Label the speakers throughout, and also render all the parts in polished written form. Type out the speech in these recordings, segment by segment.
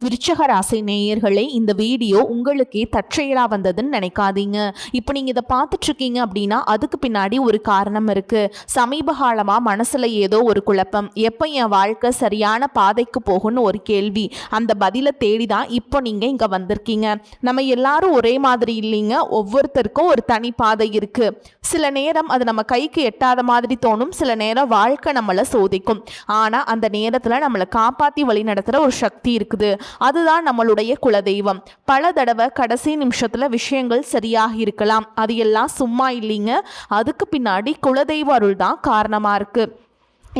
Speaker 1: விருச்சக ராசி நேயர்களே, இந்த வீடியோ உங்களுக்கே தற்செயலா வந்ததுன்னு நினைக்காதீங்க. இப்போ நீங்கள் இதை பார்த்துட்ருக்கீங்க அப்படின்னா அதுக்கு பின்னாடி ஒரு காரணம் இருக்குது. சமீப காலமாக மனசில் ஏதோ ஒரு குழப்பம், எப்போ என் வாழ்க்கை சரியான பாதைக்கு போகும்னு ஒரு கேள்வி. அந்த பதிலை தேடி தான் இப்போ நீங்கள் இங்கே வந்திருக்கீங்க. நம்ம எல்லாரும் ஒரே மாதிரி இல்லைங்க, ஒவ்வொருத்தருக்கும் ஒரு தனி பாதை இருக்குது. சில நேரம் அது நம்ம கைக்கு எட்டாத மாதிரி தோணும், சில நேரம் வாழ்க்கை நம்மளை சோதிக்கும். ஆனால் அந்த நேரத்தில் நம்மளை காப்பாற்றி வழி நடத்துகிற ஒரு சக்தி இருக்குது. அதுதான் நம்மளுடைய குலதெய்வம். பல தடவை கடைசி நிமிஷத்துல விஷயங்கள் சரியாக இருக்கலாம், அது எல்லாம் சும்மா இல்லைங்க. அதுக்கு பின்னாடி குலதெய்வ அருள் தான் காரணமா இருக்கு.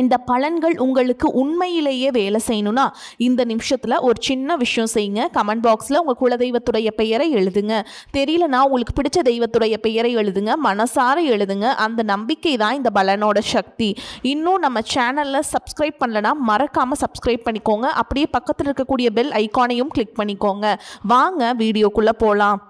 Speaker 1: இந்த பலன்கள் உங்களுக்கு உண்மையிலேயே வேலை செய்யணும்னா இந்த நிமிஷத்தில் ஒரு சின்ன விஷயம் செய்யுங்க. கமெண்ட் பாக்ஸில் உங்கள் குலதெய்வத்துடைய பெயரை எழுதுங்க. தெரியலனா உங்களுக்கு பிடிச்ச தெய்வத்துடைய பெயரை எழுதுங்க, மனசார எழுதுங்க. அந்த நம்பிக்கை தான் இந்த பலனோட சக்தி. இன்னும் நம்ம சேனலில் சப்ஸ்கிரைப் பண்ணலனா மறக்காமல் சப்ஸ்கிரைப் பண்ணிக்கோங்க. அப்படியே பக்கத்தில் இருக்கக்கூடிய பெல் ஐக்கானையும் கிளிக் பண்ணிக்கோங்க. வாங்க வீடியோக்குள்ளே போகலாம்.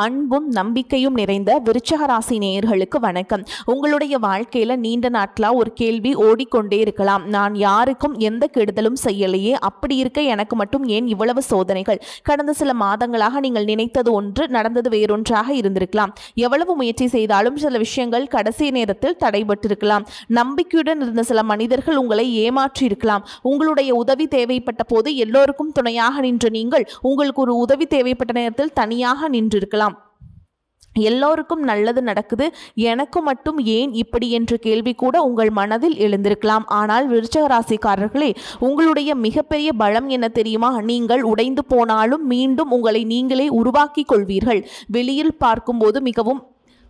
Speaker 1: அன்பும் நம்பிக்கையும் நிறைந்த விருச்சக ராசி நேயர்களுக்கு வணக்கம். உங்களுடைய வாழ்க்கையில் நீண்ட நாட்களாக ஒரு கேள்வி ஓடிக்கொண்டே இருக்கலாம். நான் யாருக்கும் எந்த கெடுதலும் செய்யலையே, அப்படி இருக்க எனக்கு மட்டும் ஏன் இவ்வளவு சோதனைகள்? கடந்த சில மாதங்களாக நீங்கள் நினைத்தது ஒன்று, நடந்தது வேறொன்றாக இருந்திருக்கலாம். எவ்வளவு முயற்சி செய்தாலும் சில விஷயங்கள் கடைசி நேரத்தில் தடைபட்டிருக்கலாம். நம்பிக்கையுடன் இருந்த சில மனிதர்கள் உங்களை ஏமாற்றி இருக்கலாம். உங்களுடைய உதவி தேவைப்பட்ட போது எல்லோருக்கும் துணையாக நின்ற நீங்கள் உங்களுக்கு ஒரு உதவி தேவைப்பட்ட நேரத்தில் தனியாக நின்றிருக்கலாம். எல்லோருக்கும் நல்லது நடக்குது, எனக்கு மட்டும் ஏன் இப்படி என்ற கேள்வி கூட உங்கள் மனதில் எழுந்திருக்கலாம். ஆனால் விருச்சக ராசிக்காரர்களே, உங்களுடைய மிகப்பெரிய பலம் என்ன தெரியுமா? நீங்கள் உடைந்து போனாலும் மீண்டும் உங்களை நீங்களே உருவாக்கி கொள்வீர்கள். வெளியில் பார்க்கும்போது மிகவும்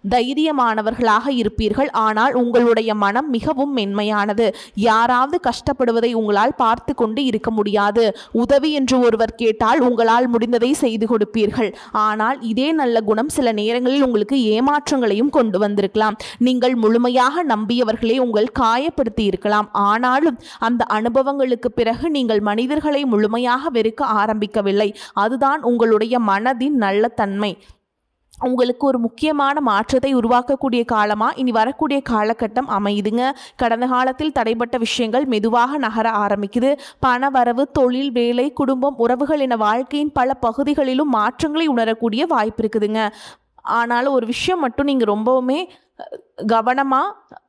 Speaker 1: தைரியமானவர்களாக இருப்பீர்கள். ஆனால் உங்களுடைய மனம் மிகவும் மென்மையானது. யாராவது கஷ்டப்படுவதை உங்களால் பார்த்து கொண்டு இருக்க முடியாது. உதவி என்று ஒருவர் கேட்டால் உங்களால் முடிந்ததை செய்து கொடுப்பீர்கள். ஆனால் இதே நல்ல குணம் சில நேரங்களில் உங்களுக்கு ஏமாற்றங்களையும் கொண்டு வந்திருக்கலாம். நீங்கள் முழுமையாக நம்பியவர்களே உங்கள் காயப்படுத்தி இருக்கலாம். ஆனாலும் அந்த அனுபவங்களுக்கு பிறகு நீங்கள் மனிதர்களை முழுமையாக வெறுக்க ஆரம்பிக்கவில்லை. அதுதான் உங்களுடைய மனதின் நல்ல தன்மை. உங்களுக்கு ஒரு முக்கியமான மாற்றத்தை உருவாக்கக்கூடிய காலமாக இனி வரக்கூடிய காலகட்டம் அமையுதுங்க. கடந்த காலத்தில் தடைப்பட்ட விஷயங்கள் மெதுவாக நகர ஆரம்பிக்குது. பண வரவு, தொழில், வேலை, குடும்பம், உறவுகள் என வாழ்க்கையின் பல பகுதிகளிலும் மாற்றங்களை உணரக்கூடிய வாய்ப்பு இருக்குதுங்க. ஆனாலும் ஒரு விஷயம் மட்டும் நீங்கள் ரொம்பவுமே கவனமாக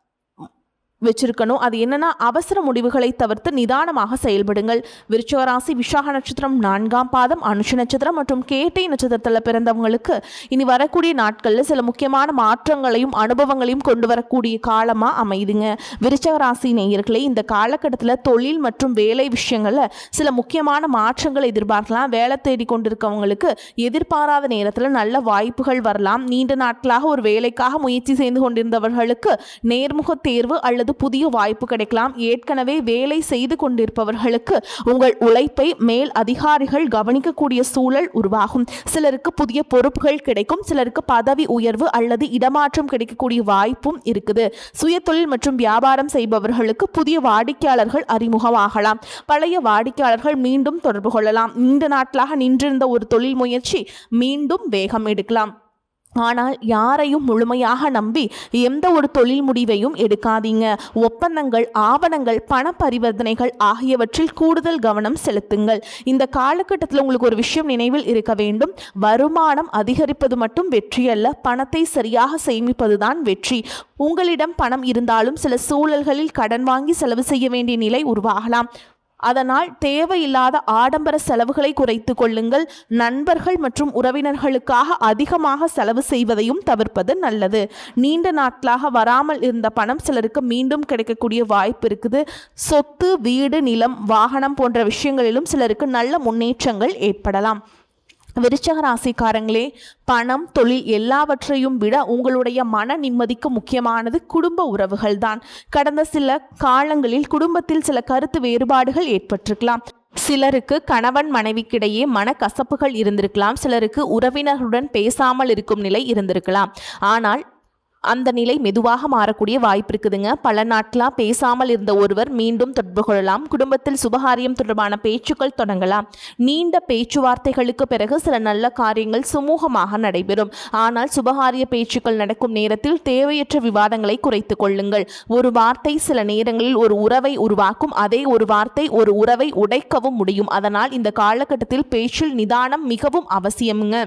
Speaker 1: வச்சிருக்கணும். அது என்னன்னா, அவசர முடிவுகளை தவிர்த்து நிதானமாக செயல்படுங்கள். விருச்சிக ராசி விசாக நட்சத்திரம் 4ஆம் பாதம், அனுஷ நட்சத்திரம் மற்றும் கேட்டை நட்சத்திரத்தில் பிறந்தவங்களுக்கு இனி வரக்கூடிய நாட்களில் சில முக்கியமான மாற்றங்களையும் அனுபவங்களையும் கொண்டு வரக்கூடிய காலமாக அமைதுங்க. விருச்சிக ராசி நேயர்களே, இந்த காலகட்டத்தில் தொழில் மற்றும் வேலை விஷயங்களில் சில முக்கியமான மாற்றங்களை எதிர்பார்க்கலாம். வேலை தேடி கொண்டிருக்கவங்களுக்கு எதிர்பாராத நேரத்தில் நல்ல வாய்ப்புகள் வரலாம். நீண்ட நாட்களாக ஒரு வேலைக்காக முயற்சி செய்து கொண்டிருந்தவர்களுக்கு நேர்முக தேர்வு அல்லது புதிய வாய்ப்பு கிடைக்கலாம். ஏற்கனவே வேலை செய்து கொண்டிருப்பவர்களுக்கு உங்கள் உழைப்பை மேல் அதிகாரிகள் கவனிக்கக்கூடிய சூழல் உருவாகும். சிலருக்கு புதிய பொறுப்புகள் கிடைக்கும், சிலருக்கு பதவி உயர்வு அல்லது இடமாற்றம் கிடைக்கக்கூடிய வாய்ப்பும் இருக்குது. சுய தொழில் மற்றும் வியாபாரம் செய்பவர்களுக்கு புதிய வாடிக்கையாளர்கள் அறிமுகமாகலாம். பழைய வாடிக்கையாளர்கள் மீண்டும் தொடர்பு கொள்ளலாம். நீண்ட நாட்களாக நின்றிருந்த ஒரு தொழில் முயற்சி மீண்டும் வேகம் எடுக்கலாம். ஆனால் யாரையும் முழுமையாக நம்பி எந்த ஒரு தொழில் முடிவையும் எடுக்காதீங்க. ஒப்பந்தங்கள், ஆவணங்கள், பண பரிவர்த்தனைகள் ஆகியவற்றில் கூடுதல் கவனம் செலுத்துங்கள். இந்த காலகட்டத்தில் உங்களுக்கு ஒரு விஷயம் நினைவில் இருக்க வேண்டும். வருமானம் அதிகரிப்பது மட்டும் வெற்றி அல்ல, பணத்தை சரியாக சேமிப்பதுதான் வெற்றி. உங்களிடம் பணம் இருந்தாலும் சில சூழல்களில் கடன் வாங்கி செலவு செய்ய வேண்டிய நிலை உருவாகலாம். அதனால் தேவையில்லாத ஆடம்பர செலவுகளை குறைத்து கொள்ளுங்கள். நண்பர்கள் மற்றும் உறவினர்களுக்காக அதிகமாக செலவு செய்வதையும் தவிர்ப்பது நல்லது. நீண்ட நாட்களாக வராமல் இருந்த பணம் சிலருக்கு மீண்டும் கிடைக்கக்கூடிய வாய்ப்பு இருக்குது. சொத்து, வீடு, நிலம், வாகனம் போன்ற விஷயங்களிலும் சிலருக்கு நல்ல முன்னேற்றங்கள் ஏற்படலாம். விருச்சக ராசிக்காரங்களே, பணம், தொழில் எல்லாவற்றையும் விட உங்களுடைய மன நிம்மதிக்கு முக்கியமானது குடும்ப உறவுகள் தான். கடந்த சில காலங்களில் குடும்பத்தில் சில கருத்து வேறுபாடுகள் ஏற்பட்டிருக்கலாம். சிலருக்கு கணவன் மனைவிக்கிடையே மனக்கசப்புகள் இருந்திருக்கலாம். சிலருக்கு உறவினர்களுடன் பேசாமல் இருக்கும் நிலை இருந்திருக்கலாம். ஆனால் அந்த நிலை மெதுவாக மாறக்கூடிய வாய்ப்பு இருக்குதுங்க. பல நாட்களா பேசாமல் இருந்த ஒருவர் மீண்டும் தொடர்பு கொள்ளலாம். குடும்பத்தில் சுபகாரியம் தொடர்பான பேச்சுக்கள் தொடங்கலாம். நீண்ட பேச்சுவார்த்தைகளுக்கு பிறகு சில நல்ல காரியங்கள் சுமூகமாக நடைபெறும். ஆனால் சுபகாரிய பேச்சுக்கள் நடக்கும் நேரத்தில் தேவையற்ற விவாதங்களை குறைத்துக் கொள்ளுங்கள். ஒரு வார்த்தை சில நேரங்களில் ஒரு உறவை உருவாக்கும். அதே ஒரு வார்த்தை ஒரு உறவை உடைக்கவும் முடியும். அதனால் இந்த காலகட்டத்தில் பேச்சில் நிதானம் மிகவும் அவசியமுங்க.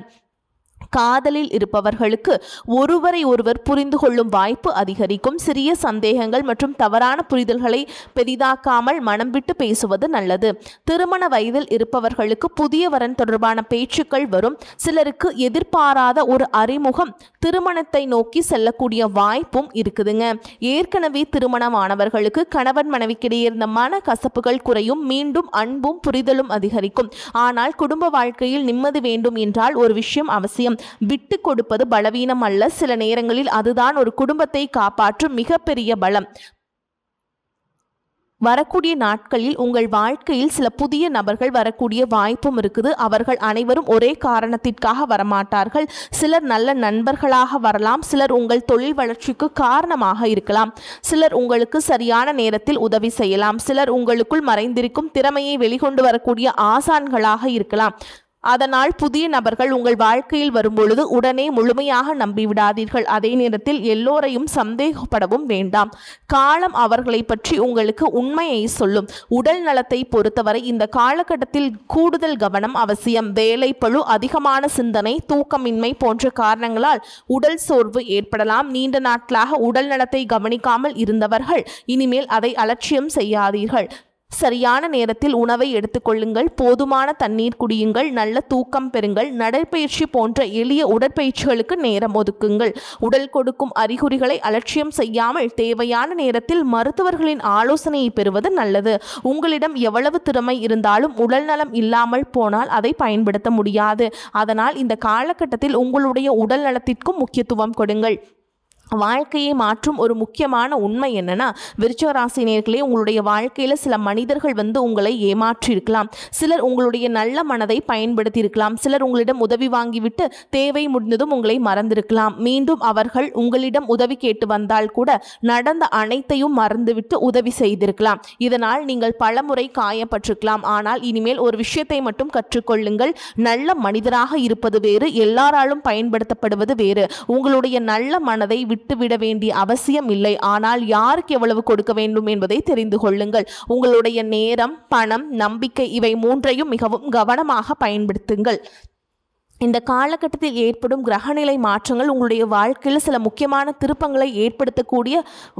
Speaker 1: காதலில் இருப்பவர்களுக்கு ஒருவரை ஒருவர் புரிந்து கொள்ளும் வாய்ப்பு அதிகரிக்கும். சிறிய சந்தேகங்கள் மற்றும் தவறான புரிதல்களை பெரிதாக்காமல் மனம் விட்டு பேசுவது நல்லது. திருமண வயதில் இருப்பவர்களுக்கு புதிய வரன் தொடர்பான பேச்சுக்கள் வரும். சிலருக்கு எதிர்பாராத ஒரு அறிமுகம் திருமணத்தை நோக்கி செல்லக்கூடிய வாய்ப்பும் இருக்குதுங்க. ஏற்கனவே திருமணமானவர்களுக்கு கணவன் மனைவிக்கிடையே இருந்த மன கசப்புகள் குறையும். மீண்டும் அன்பும் புரிதலும் அதிகரிக்கும். ஆனால் குடும்ப வாழ்க்கையில் நிம்மதி வேண்டும் என்றால் ஒரு விஷயம் அவசியம். விட்டு கொடுப்பது பலவீனம் அல்ல. சில நேரங்களில் அதுதான் ஒரு குடும்பத்தை காப்பாற்றும் மிகப்பெரிய பலம். வரக்கூடிய நாட்களில் உங்கள் வாழ்க்கையில் சில புதிய நபர்கள் வரக்கூடிய வாய்ப்பும் இருக்குது. அவர்கள் அனைவரும் ஒரே காரணத்திற்காக வரமாட்டார்கள். சிலர் நல்ல நண்பர்களாக வரலாம். சிலர் உங்கள் தொழில் வளர்ச்சிக்கு காரணமாக இருக்கலாம். சிலர் உங்களுக்கு சரியான நேரத்தில் உதவி செய்யலாம். சிலர் உங்களுக்குள் மறைந்திருக்கும் திறமையை வெளிக்கொண்டு வரக்கூடிய ஆசான்களாக இருக்கலாம். அதனால் புதிய நபர்கள் உங்கள் வாழ்க்கையில் வரும்பொழுது உடனே முழுமையாக நம்பிவிடாதீர்கள். அதே நேரத்தில் எல்லோரையும் சந்தேகப்படவும் வேண்டாம். காலம் அவர்களை பற்றி உங்களுக்கு உண்மையை சொல்லும். உடல் நலத்தை பொறுத்தவரை இந்த காலகட்டத்தில் கூடுதல் கவனம் அவசியம். வேலை பளு, அதிகமான சிந்தனை, தூக்கமின்மை போன்ற காரணங்களால் உடல் சோர்வு ஏற்படலாம். நீண்ட நாட்களாக உடல் நலத்தை கவனிக்காமல் இருந்தவர்கள் இனிமேல் அதை அலட்சியம் செய்யாதீர்கள். சரியான நேரத்தில் உணவை எடுத்துக்கொள்ளுங்கள். போதுமான தண்ணீர் குடியுங்கள். நல்ல தூக்கம் பெறுங்கள். நடைப்பயிற்சி போன்ற எளிய உடற்பயிற்சிகளுக்கு நேரம் ஒதுக்குங்கள். உடல் கொடுக்கும் அறிகுறிகளை அலட்சியம் செய்யாமல் தேவையான நேரத்தில் மருத்துவர்களின் ஆலோசனையை பெறுவது நல்லது. உங்களிடம் எவ்வளவு திறமை இருந்தாலும் உடல் நலம் இல்லாமல் போனால் அதை பயன்படுத்த முடியாது. அதனால் இந்த காலகட்டத்தில் உங்களுடைய உடல் நலத்திற்கும் முக்கியத்துவம் கொடுங்கள். வாழ்க்கையை மாற்றும் ஒரு முக்கியமான உண்மை என்னன்னா, விருச்சிக ராசி நேயர்களே, உங்களுடைய வாழ்க்கையில் சில மனிதர்கள் உங்களை ஏமாற்றி இருக்கலாம். சிலர் உங்களுடைய நல்ல மனதை பயன்படுத்தி இருக்கலாம். சிலர் உங்களிடம் உதவி வாங்கிவிட்டு தேவை முடிந்ததும் உங்களை மறந்திருக்கலாம். மீண்டும் அவர்கள் உங்களிடம் உதவி கேட்டு வந்தால் கூட நடந்த அனைத்தையும் மறந்துவிட்டு உதவி செய்திருக்கலாம். இதனால் நீங்கள் பலமுறை காயப்பட்டிருக்கலாம். ஆனால் இனிமேல் ஒரு விஷயத்தை மட்டும் கற்றுக்கொள்ளுங்கள். நல்ல மனிதராக இருப்பது வேறு, எல்லாராலும் பயன்படுத்தப்படுவது வேறு. உங்களுடைய நல்ல மனதை விட்டுவிட வேண்டிய அவசியம் இல்லை. ஆனால் யாருக்கு எவ்வளவு கொடுக்க வேண்டும் என்பதை தெரிந்து கொள்ளுங்கள். உங்களுடைய நேரம், பணம், நம்பிக்கை இவை மூன்றையும் மிகவும் கவனமாக பயன்படுத்துங்கள். இந்த காலகட்டத்தில் ஏற்படும் கிரகநிலை மாற்றங்கள் உங்களுடைய வாழ்க்கையில் சில முக்கியமான திருப்பங்களை ஏற்படுத்தக்கூடிய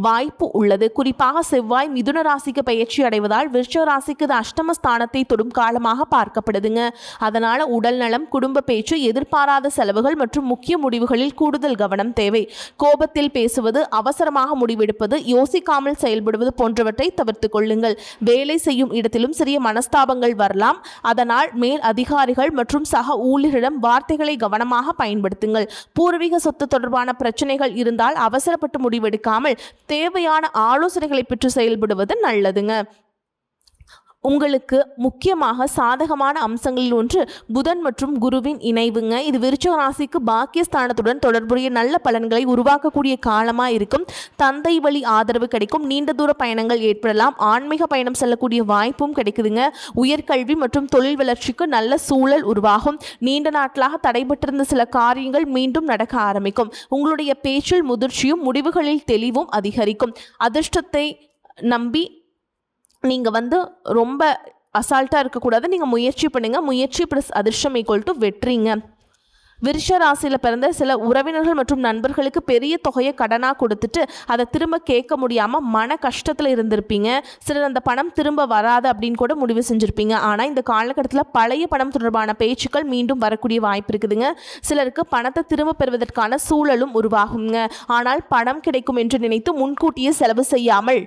Speaker 1: வாய்ப்பு உள்ளது. குறிப்பாக செவ்வாய் மிதுன ராசிக்கு பயிற்சி அடைவதால் விருச்சிக ராசிக்கு இது அஷ்டமஸ்தானத்தை தொடும் காலமாக பார்க்கப்படுதுங்க. அதனால் உடல் நலம், குடும்ப பேச்சு, எதிர்பாராத செலவுகள் மற்றும் முக்கிய முடிவுகளில் கூடுதல் கவனம் தேவை. கோபத்தில் பேசுவது, அவசரமாக முடிவெடுப்பது, யோசிக்காமல் செயல்படுவது போன்றவற்றை தவிர்த்து கொள்ளுங்கள். வேலை செய்யும் இடத்திலும் சிறிய மனஸ்தாபங்கள் வரலாம். அதனால் மேல் அதிகாரிகள் மற்றும் சக ஊழியரிடம் வார்த்தைகளை கவனமாக பயன்படுத்துங்கள். பூர்வீக சொத்து தொடர்பான பிரச்சனைகள் இருந்தால் அவசரப்பட்டு முடிவெடுக்காமல் தேவையான ஆலோசனைகளை பெற்று செயல்படுவது நல்லதுங்க. உங்களுக்கு முக்கியமாக சாதகமான அம்சங்களில் ஒன்று புதன் மற்றும் குருவின் இணைவுங்க. இது விருச்சிக ராசிக்கு பாக்கியஸ்தானத்துடன் தொடர்புடைய நல்ல பலன்களை உருவாக்கக்கூடிய காலமாக இருக்கும். தந்தை வழி ஆதரவு கிடைக்கும். நீண்ட தூர பயணங்கள் ஏற்படலாம். ஆன்மீக பயணம் செல்லக்கூடிய வாய்ப்பும் கிடைக்குதுங்க. உயர்கல்வி மற்றும் தொழில் வளர்ச்சிக்கு நல்ல சூழல் உருவாகும். நீண்ட நாட்களாக தடைபட்டிருந்த சில காரியங்கள் மீண்டும் நடக்க ஆரம்பிக்கும். உங்களுடைய பேச்சில் முதிர்ச்சியும் முடிவுகளில் தெளிவும் அதிகரிக்கும். அதிர்ஷ்டத்தை நம்பி நீங்கள் ரொம்ப அசால்ட்டாக இருக்கக்கூடாது. நீங்கள் முயற்சி பண்ணுங்கள். முயற்சி ப்ளஸ் அதிர்ஷ்டம் = வெற்றிங்க. விருச்சிக ராசியில் பிறந்த சில உறவினர்கள் மற்றும் நண்பர்களுக்கு பெரிய தொகையை கடனாக கொடுத்துட்டு அதை திரும்ப கேட்க முடியாமல் மன கஷ்டத்தில் இருந்திருப்பீங்க. சிலர் அந்த பணம் திரும்ப வராது அப்படின்னு கூட முடிவு செஞ்சுருப்பீங்க. ஆனால் இந்த காலகட்டத்தில் பழைய பணம் தொடர்பான பேச்சுக்கள் மீண்டும் வரக்கூடிய வாய்ப்பு இருக்குதுங்க. சிலருக்கு பணத்தை திரும்ப பெறுவதற்கான சூழலும் உருவாகுங்க. ஆனால் பணம் கிடைக்கும் என்று நினைத்து முன்கூட்டியே செலவு செய்யாமல்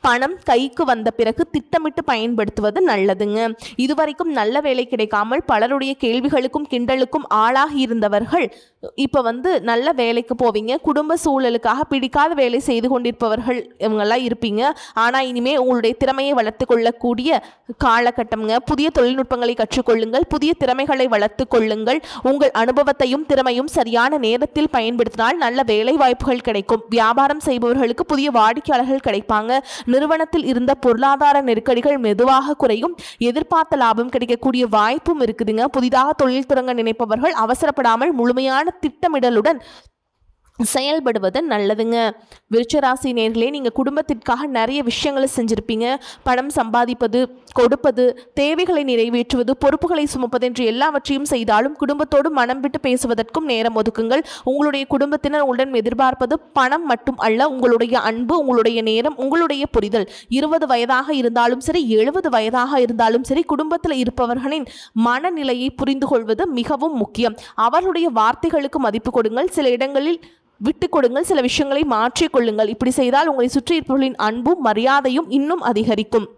Speaker 1: பணம் கைக்கு வந்த பிறகு திட்டமிட்டு பயன்படுத்துவது நல்லதுங்க. இதுவரைக்கும் நல்ல வேலை கிடைக்காமல் பலருடைய கேள்விகளுக்கும் கிண்டலுக்கும் ஆளாகி இருந்தவர்கள் இப்போ நல்ல வேலைக்கு போவீங்க. குடும்ப சூழலுக்காக பிடிக்காத வேலை செய்து கொண்டிருப்பவர்கள் இவங்கெல்லாம் இருப்பீங்க. ஆனால் இனிமேல் உங்களுடைய திறமையை வளர்த்து கொள்ளக்கூடிய காலகட்டம்ங்க. புதிய தொழில்நுட்பங்களை கற்றுக்கொள்ளுங்கள், புதிய திறமைகளை வளர்த்து கொள்ளுங்கள். உங்கள் அனுபவத்தையும் திறமையும் சரியான நேரத்தில் பயன்படுத்தினால் நல்ல வேலை வாய்ப்புகள் கிடைக்கும். வியாபாரம் செய்பவர்களுக்கு புதிய வாடிக்கையாளர்கள் கிடைப்பாங்க. நிறுவனத்தில் இருந்த பொருளாதார நெருக்கடிகள் மெதுவாக குறையும். எதிர்பார்த்த லாபம் கிடைக்கக்கூடிய வாய்ப்பும் இருக்குதுங்க. புதிதாக தொழில் தொடங்க நினைப்பவர்கள் அவசரப்படாமல் முழுமையான திட்டமிடலுடன் செயல்படுவது நல்லதுங்க. விருச்சராசி நேர்களே, நீங்கள் குடும்பத்திற்காக நிறைய விஷயங்களை செஞ்சுருப்பீங்க. பணம் சம்பாதிப்பது, கொடுப்பது, தேவைகளை நிறைவேற்றுவது, பொறுப்புகளை சுமப்பது என்று எல்லாவற்றையும் செய்தாலும் குடும்பத்தோடு மனம் விட்டு பேசுவதற்கும் நேரம் ஒதுக்குங்கள். உங்களுடைய குடும்பத்தினர் உடன் எதிர்பார்ப்பது பணம் மட்டும் அல்ல, உங்களுடைய அன்பு, உங்களுடைய நேரம், உங்களுடைய புரிதல். 20 வயதாக இருந்தாலும் சரி, 70 வயதாக இருந்தாலும் சரி, குடும்பத்தில் இருப்பவர்களின் மனநிலையை புரிந்து கொள்வது மிகவும் முக்கியம். அவர்களுடைய வார்த்தைகளுக்கு மதிப்பு கொடுங்கள். சில இடங்களில் விட்டு கொடுங்கள், சில விஷயங்களை மாற்றிக்கொள்ளுங்கள். இப்படி செய்தால் உங்களை சுற்றி இருப்பவர்களின் அன்பும் மரியாதையும் இன்னும் அதிகரிக்கும்.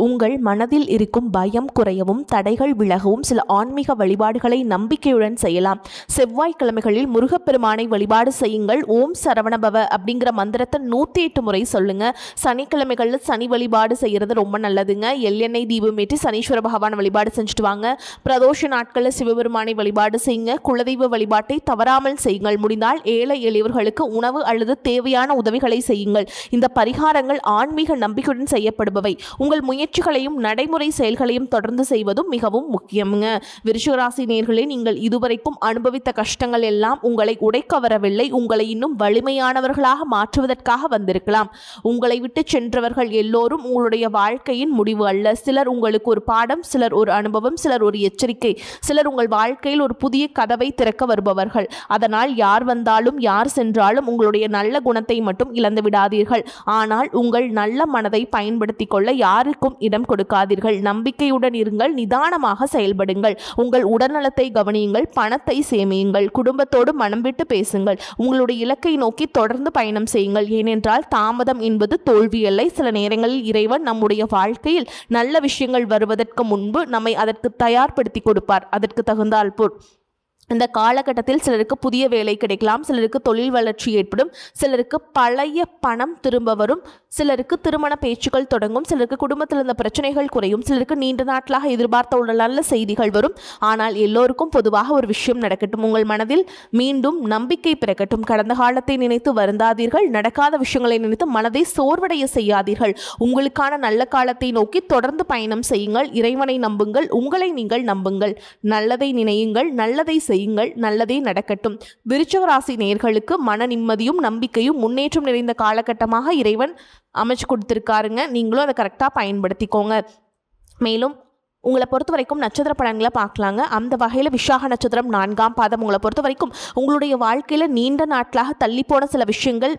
Speaker 1: உங்கள் மனதில் இருக்கும் பயம் குறையவும் தடைகள் விலகவும் சில ஆன்மீக வழிபாடுகளை நம்பிக்கையுடன் செய்யலாம். செவ்வாய்க்கிழமைகளில் முருகப்பெருமானை வழிபாடு செய்யுங்கள். ஓம் சரவணபவ அப்படிங்கிற மந்திரத்தை 108 முறை சொல்லுங்க. சனிக்கிழமைகளில் சனி வழிபாடு செய்கிறது ரொம்ப நல்லதுங்க. எள்ளெண்ணெய் தீபம் ஏற்றி சனீஸ்வர பகவான் வழிபாடு செஞ்சுட்டு வாங்க. பிரதோஷ நாட்களில் சிவபெருமானை வழிபாடு செய்யுங்க. குலதெய்வ வழிபாட்டை தவறாமல் செய்யுங்கள். முடிந்தால் ஏழை எளியவர்களுக்கு உணவு அல்லது தேவையான உதவிகளை செய்யுங்கள். இந்த பரிகாரங்கள் ஆன்மீக நம்பிக்கையுடன் செய்யப்படுபவை. உங்கள் முயற்சிகளையும் நடைமுறை செயல்களையும் தொடர்ந்து செய்வதும் மிகவும் முக்கியம்ங்க. விருச்சிகராசி நேயர்களே, நீங்கள் இதுவரைக்கும் அனுபவித்த கஷ்டங்கள் எல்லாம் உங்களை உடைக்க வரவில்லை, உங்களை இன்னும் வலிமையானவர்களாக மாற்றுவதற்காக வந்திருக்கலாம். உங்களை விட்டு சென்றவர்கள் எல்லோரும் உங்களுடைய வாழ்க்கையின் முடிவு அல்ல. சிலர் உங்களுக்கு ஒரு பாடம், சிலர் ஒரு அனுபவம், சிலர் ஒரு எச்சரிக்கை, சிலர் உங்கள் வாழ்க்கையில் ஒரு புதிய கதவை திறக்க வருபவர்கள். அதனால் யார் வந்தாலும் யார் சென்றாலும் உங்களுடைய நல்ல குணத்தை மட்டும் இழந்து விடாதீர்கள். ஆனால் உங்கள் நல்ல மனதை பயன்படுத்திக் கொள்ள யாருக்கும் இடம் கொடுக்காதீர்கள். நம்பிக்கையுடன் இருங்கள், நிதானமாக செயல்படுங்கள். உங்கள் உடல்நலத்தை கவனியுங்கள், பணத்தை சேமியுங்கள், குடும்பத்தோடு மனம் விட்டு பேசுங்கள். உங்களுடைய இலக்கை நோக்கி தொடர்ந்து பயணம் செய்யுங்கள். ஏனென்றால் தாமதம் என்பது தோல்வி அல்ல. சில நேரங்களில் இறைவன் நம்முடைய வாழ்க்கையில் நல்ல விஷயங்கள் வருவதற்கு முன்பு நம்மை அதற்கு தயார்படுத்தி கொடுப்பார். அதற்கு தகுந்தால் போல் இந்த காலகட்டத்தில் சிலருக்கு புதிய வேலை கிடைக்கலாம், சிலருக்கு தொழில் வளர்ச்சி ஏற்படும், சிலருக்கு பழைய பணம் திரும்ப வரும், சிலருக்கு திருமண பேச்சுக்கள் தொடங்கும், சிலருக்கு குடும்பத்தில் இருந்த பிரச்சனைகள் குறையும், சிலருக்கு நீண்ட நாட்களாக எதிர்பார்த்த ஒரு நல்ல செய்திகள் வரும். ஆனால் எல்லோருக்கும் பொதுவாக ஒரு விஷயம் நடக்கட்டும். உங்கள் மனதில் மீண்டும் நம்பிக்கை பிறக்கட்டும். கடந்த காலத்தை நினைத்து வருந்தாதீர்கள். நடக்காத விஷயங்களை நினைத்து மனதை சோர்வடைய செய்யாதீர்கள். உங்களுக்கான நல்ல காலத்தை நோக்கி தொடர்ந்து பயணம் செய்யுங்கள். இறைவனை நம்புங்கள், உங்களை நீங்கள் நம்புங்கள். நல்லதை நினையுங்கள், நல்லதை செய்யுங்கள், நல்லதே நடக்கட்டும். விருச்சிக ராசி நேயர்களுக்கு மன நிம்மதியும் நம்பிக்கையும் முன்னேற்றம் நிறைந்த காலகட்டமாக இறைவன் அமைச்சு கொடுத்துருக்காருங்க. நீங்களும் அதை கரெக்டாக பயன்படுத்திக்கோங்க. மேலும் உங்களை பொறுத்த வரைக்கும் நட்சத்திர பலன்களை பார்க்கலாங்க. அந்த வகையில் விசாக நட்சத்திரம் 4ஆம் பாதம் உங்களை பொறுத்த வரைக்கும் உங்களுடைய வாழ்க்கையில் நீண்ட நாட்களாக தள்ளிப்போன சில விஷயங்கள்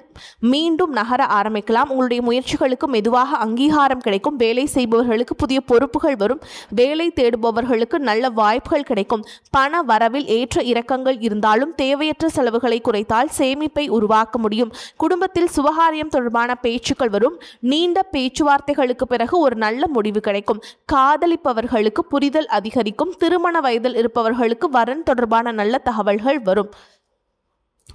Speaker 1: மீண்டும் நகர ஆரம்பிக்கலாம். உங்களுடைய முயற்சிகளுக்கு மெதுவாக அங்கீகாரம் கிடைக்கும். வேலை செய்பவர்களுக்கு புதிய பொறுப்புகள் வரும். வேலை தேடுபவர்களுக்கு நல்ல வாய்ப்புகள் கிடைக்கும். பண வரவில் ஏற்ற இறக்கங்கள் இருந்தாலும் தேவையற்ற செலவுகளை குறைத்தால் சேமிப்பை உருவாக்க முடியும். குடும்பத்தில் சுபகாரியம் தொடர்பான பேச்சுக்கள் வரும். நீண்ட பேச்சுவார்த்தைகளுக்கு பிறகு ஒரு நல்ல முடிவு கிடைக்கும். காதலிப்பவர்கள் புரிதல் அதிகரிக்கும். திருமண வயதில் இருப்பவர்களுக்கு வரன் தொடர்பான நல்ல தகவல்கள் வரும்.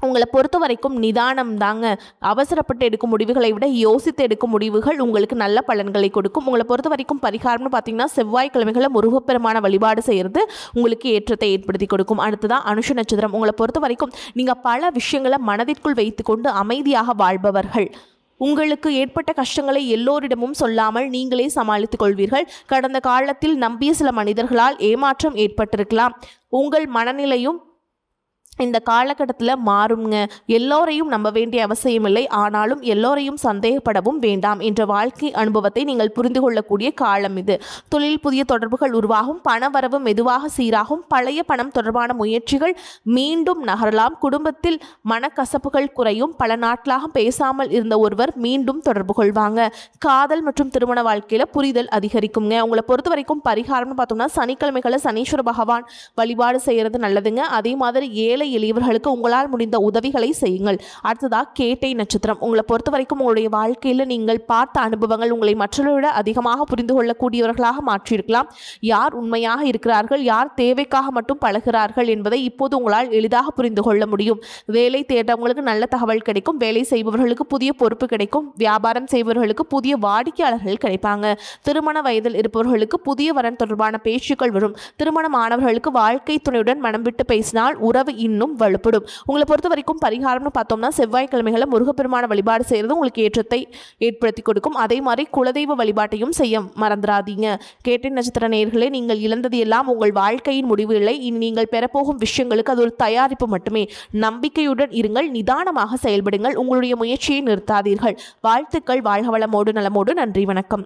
Speaker 1: உங்களை பொறுத்த வரைக்கும் நிதானம் தாங்க. அவசரப்பட்டு எடுக்கும் முடிவுகளை விட யோசித்து எடுக்கும் முடிவுகள் உங்களுக்கு நல்ல பலன்களை கொடுக்கும். உங்களை பொறுத்த வரைக்கும் பரிகாரம்னு பார்த்தீங்கன்னா செவ்வாய்க்கிழமைகளை முருகப்பெருமான வழிபாடு செய்கிறது உங்களுக்கு ஏற்றத்தை ஏற்படுத்தி கொடுக்கும். அடுத்ததான் அனுஷ நட்சத்திரம் உங்களை பொறுத்த வரைக்கும் நீங்கள் பல விஷயங்களை மனதிற்குள் வைத்துக்கொண்டு அமைதியாக வாழ்பவர்கள். உங்களுக்கு ஏற்பட்ட கஷ்டங்களை எல்லோரிடமும் சொல்லாமல் நீங்களே சமாளித்துக் கொள்வீர்கள். கடந்த காலத்தில் நம்பிய சில மனிதர்களால் ஏமாற்றம் ஏற்பட்டிருக்கலாம். உங்கள் மனநிலையும் இந்த காலகட்டத்தில் மாறுங்க. எல்லோரையும் நம்ப வேண்டிய அவசியம் இல்லை, ஆனாலும் எல்லோரையும் சந்தேகப்படவும் வேண்டாம் என்ற வாழ்க்கை அனுபவத்தை நீங்கள் புரிந்து கொள்ளக்கூடிய காலம் இது. தொழில் புதிய தொடர்புகள் உருவாகும். பண வரவு மெதுவாக சீராகும். பழைய பணம் தொடர்பான முயற்சிகள் மீண்டும் நகரலாம். குடும்பத்தில் மனக்கசப்புகள் குறையும். பல நாட்களாக பேசாமல் இருந்த ஒருவர் மீண்டும் தொடர்பு கொள்வாங்க. காதல் மற்றும் திருமண வாழ்க்கையில் புரிதல் அதிகரிக்குங்க. உங்களை பொறுத்த வரைக்கும் பரிகாரம்னு பார்த்தோம்னா சனிக்கிழமைகளை சனீஸ்வர பகவான் வழிபாடு செய்கிறது நல்லதுங்க. அதே மாதிரி ஏழை எளியவர்களுக்கு உங்களால் முடிந்த உதவிகளை செய்யுங்கள். அடுத்ததாக கேட்டை நட்சத்திரம். உங்களை பொறுத்த வரைக்கும் உங்களுடைய வாழ்க்கையில் நீங்கள் பார்த்த அனுபவங்கள் உங்களை மற்றவர்களோட அதிகமாக புரிந்து கொள்ளக்கூடியவர்களாக மாற்றியிருக்கலாம். யார் உண்மையாக இருக்கிறார்கள், யார் தேவைக்காக மட்டும் பழகிறார்கள் என்பதை இப்போது உங்களால் எளிதாக புரிந்து கொள்ள முடியும். வேலை தேடுறவங்களுக்கு நல்ல தகவல் கிடைக்கும். வேலை செய்பவர்களுக்கு புதிய பொறுப்பு கிடைக்கும். வியாபாரம் செய்பவர்களுக்கு புதிய வாடிக்கையாளர்கள் கிடைப்பாங்க. திருமண வயதில் இருப்பவர்களுக்கு புதிய வரன் தொடர்பான பேச்சுக்கள் வரும். திருமணமானவர்களுக்கு வாழ்க்கை துணையுடன் மனம் விட்டு பேசினால் உறவு இன்னும் வலுப்படும். உங்களை பொறுத்த வரைக்கும் பரிகாரம்னு பார்த்தோம்னா செவ்வாய்க்கிழமைகளை முருகப்பெருமான வழிபாடு செய்கிறது உங்களுக்கு ஏற்றத்தை ஏற்படுத்தி கொடுக்கும். அதே மாதிரி குலதெய்வ வழிபாட்டையும் செய்ய மறந்துடாதீங்க. கேட்டை நட்சத்திர நேயர்களே, நீங்கள் இழந்தது எல்லாம் உங்கள் வாழ்க்கையின் முடிவு இல்லை. இனி நீங்கள் பெறப்போகும் விஷயங்களுக்கு அது ஒரு தயாரிப்பு மட்டுமே. நம்பிக்கையுடன் இருங்கள், நிதானமாக செயல்படுங்கள், உங்களுடைய முயற்சியை நிறுத்தாதீர்கள். வாழ்த்துக்கள். வாழ்க வளமோடு நலமோடு. நன்றி, வணக்கம்.